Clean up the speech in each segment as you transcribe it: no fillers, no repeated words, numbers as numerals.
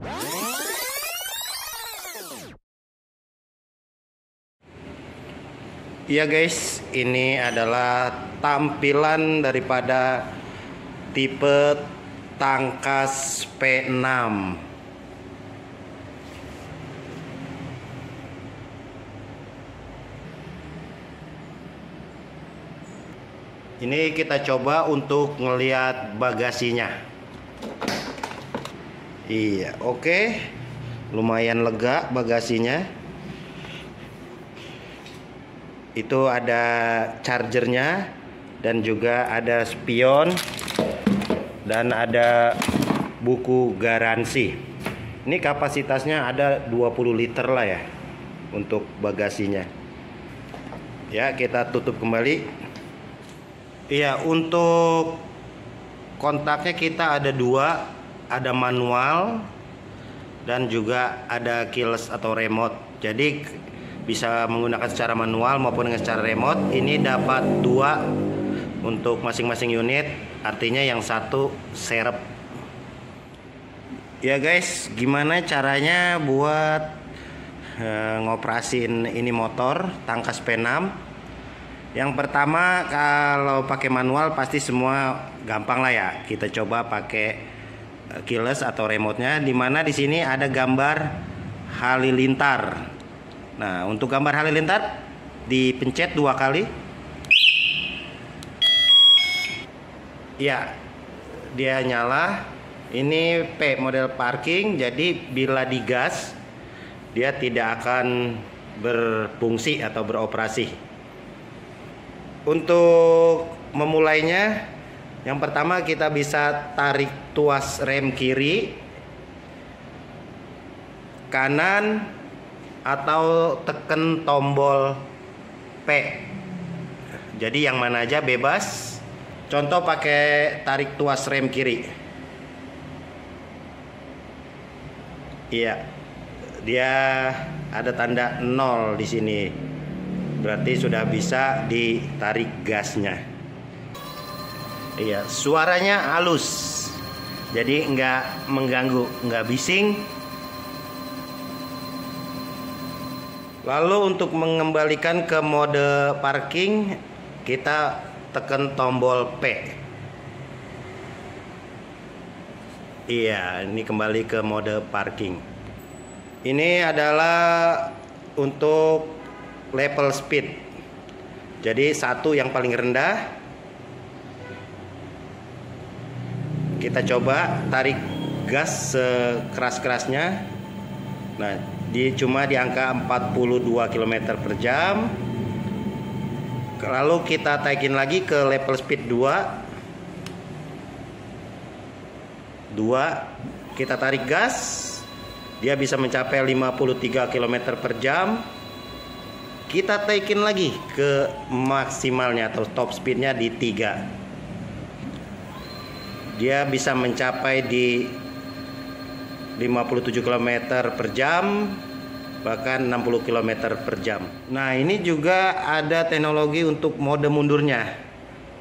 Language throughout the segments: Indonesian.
Iya guys, ini adalah tampilan daripada tipe tangkas P6. Ini kita coba untuk ngelihat bagasinya. Iya, oke. Lumayan lega bagasinya. Itu ada chargernya dan juga ada spion dan ada buku garansi. Ini kapasitasnya ada 20 liter lah ya untuk bagasinya. Ya, kita tutup kembali. Iya, untuk kontaknya kita ada dua, ada manual dan juga ada keyless atau remote. Jadi bisa menggunakan secara manual maupun dengan secara remote. Ini dapat dua untuk masing-masing unit, artinya yang satu serep. Ya guys, gimana caranya buat ngoperasin ini motor tangkas P6? Yang pertama, kalau pakai manual pasti semua gampang lah ya. Kita coba pakai keyless atau remote-nya, dimana di sini ada gambar halilintar. Nah, untuk gambar halilintar dipencet 2 kali. Ya, dia nyala. Ini P model parking, jadi bila digas dia tidak akan berfungsi atau beroperasi. Untuk memulainya, yang pertama kita bisa tarik tuas rem kiri, kanan, atau tekan tombol P. Jadi yang mana aja bebas. Contoh pakai tarik tuas rem kiri. Iya, dia ada tanda 0 di sini. Berarti sudah bisa ditarik gasnya. Iya, suaranya halus. Jadi nggak mengganggu, nggak bising. Lalu untuk mengembalikan ke mode parking, kita tekan tombol P. Iya, ini kembali ke mode parking. Ini adalah untuk level speed. Jadi satu yang paling rendah. Kita coba tarik gas sekeras-kerasnya. Nah, cuma di angka 42 km per jam. Lalu kita taikin lagi ke level speed 2. Kita tarik gas, dia bisa mencapai 53 km per jam. Kita taikin lagi ke maksimalnya atau top speednya di 3. Dia bisa mencapai di 57 km per jam, bahkan 60 km per jam. Nah, ini juga ada teknologi untuk mode mundurnya.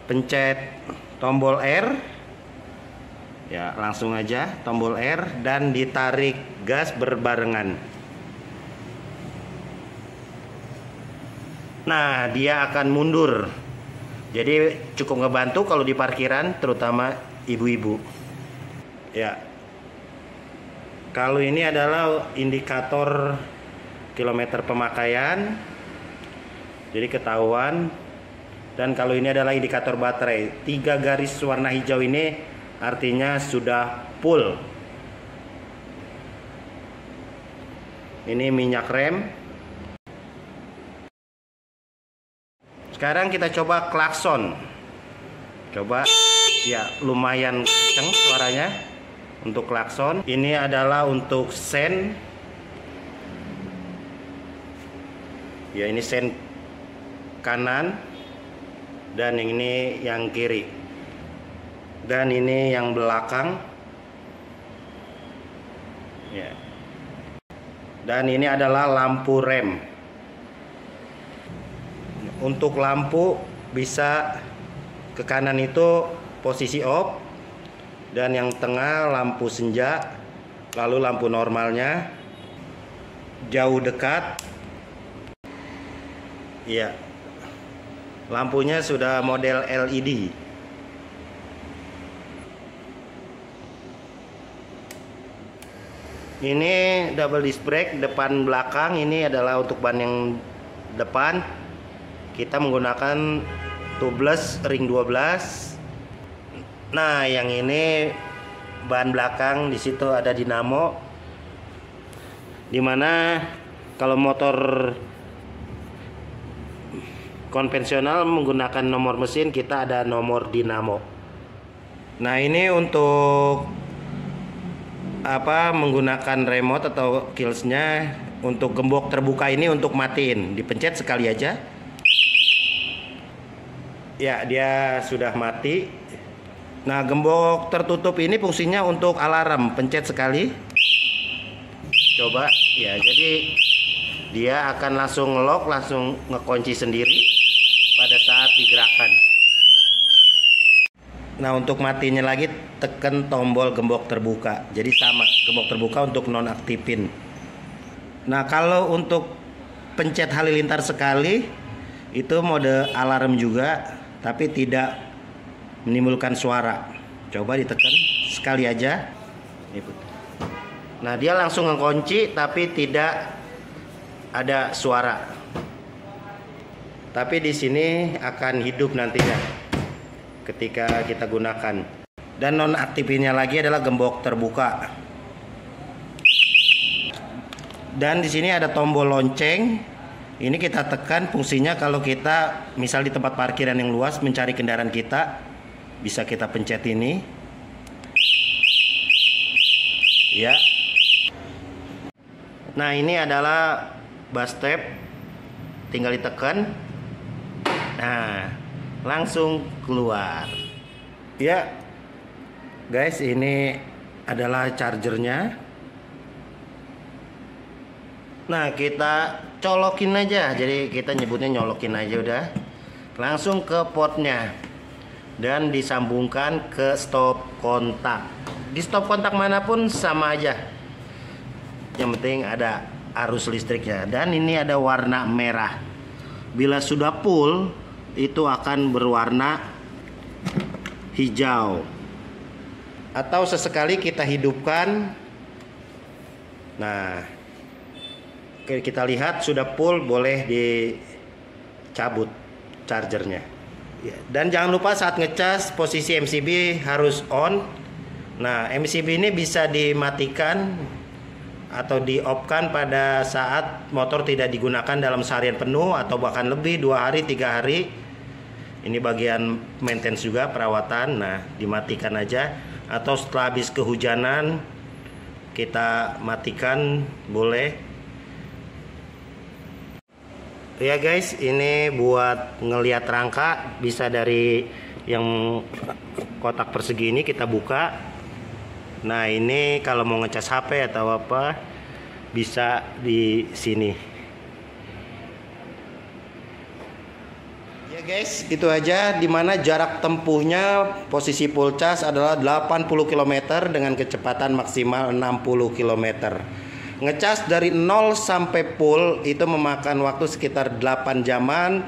Pencet tombol R. Ya, langsung aja tombol R dan ditarik gas berbarengan. Nah, dia akan mundur. Jadi cukup ngebantu kalau di parkiran, terutama ibu-ibu. Ya. Kalau ini adalah indikator kilometer pemakaian, jadi ketahuan. Dan kalau ini adalah indikator baterai. 3 garis warna hijau ini artinya sudah full. Ini minyak rem. Sekarang kita coba klakson. Coba, ya lumayan kenceng suaranya. Untuk klakson, ini adalah untuk sen. Ya, ini sen kanan dan ini yang kiri. Dan ini yang belakang. Ya. Dan ini adalah lampu rem. Untuk lampu bisa ke kanan itu posisi off. Dan yang tengah lampu senja, Lalu lampu normalnya, jauh dekat. Iya. Lampunya sudah model LED. Ini double disc brake depan belakang. Ini adalah untuk ban yang depan. Kita menggunakan tubeless ring 12. Nah, yang ini ban belakang, di situ ada dinamo. Dimana kalau motor konvensional menggunakan nomor mesin, kita ada nomor dinamo. Nah, ini untuk menggunakan remote atau keyless-nya. Untuk gembok terbuka ini untuk matiin, dipencet sekali aja. Ya, dia sudah mati. Nah, gembok tertutup ini fungsinya untuk alarm, pencet sekali. Coba ya, jadi dia akan langsung lock, langsung ngekunci sendiri pada saat digerakkan. Nah, untuk matinya lagi tekan tombol gembok terbuka. Jadi sama, gembok terbuka untuk nonaktifin. Nah, kalau untuk pencet halilintar sekali itu mode alarm juga, tapi tidak menimbulkan suara. Coba ditekan sekali aja. Nah, dia langsung ngekunci tapi tidak ada suara. Tapi di sini akan hidup nantinya ketika kita gunakan. Dan nonaktifnya lagi adalah gembok terbuka. Dan di sini ada tombol lonceng. Ini kita tekan, fungsinya kalau kita misal di tempat parkiran yang luas mencari kendaraan kita, bisa kita pencet ini. Ya. Nah, ini adalah bus step. Tinggal ditekan. Nah, langsung keluar. Ya. Guys, ini adalah chargernya. Nah, kita colokin aja. Jadi kita nyebutnya nyolokin aja udah. Langsung ke portnya. Dan disambungkan ke stop kontak. Di stop kontak manapun sama aja. Yang penting ada arus listriknya. Dan ini ada warna merah. Bila sudah full, itu akan berwarna hijau. Atau sesekali kita hidupkan. Nah, kita lihat sudah full, boleh dicabut chargernya. Dan jangan lupa saat ngecas posisi MCB harus on. Nah, MCB ini bisa dimatikan atau di-off-kan pada saat motor tidak digunakan dalam seharian penuh atau bahkan lebih, 2 hari 3 hari. Ini bagian maintenance juga, perawatan. Nah, dimatikan aja. Atau setelah habis kehujanan kita matikan, boleh. Ya guys, ini buat ngelihat rangka, bisa dari yang kotak persegi ini kita buka. Nah, ini kalau mau ngecas HP atau apa bisa di sini. Ya guys, itu aja, dimana jarak tempuhnya posisi full charge adalah 80 km dengan kecepatan maksimal 60 km. Ngecas dari 0 sampai full itu memakan waktu sekitar 8 jaman.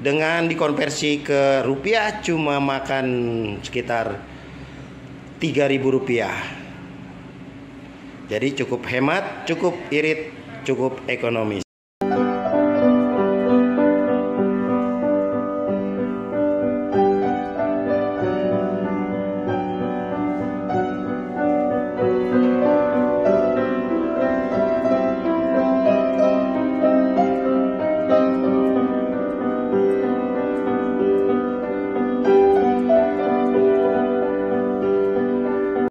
Dengan dikonversi ke rupiah cuma makan sekitar 3.000 rupiah. Jadi cukup hemat, cukup irit, cukup ekonomis.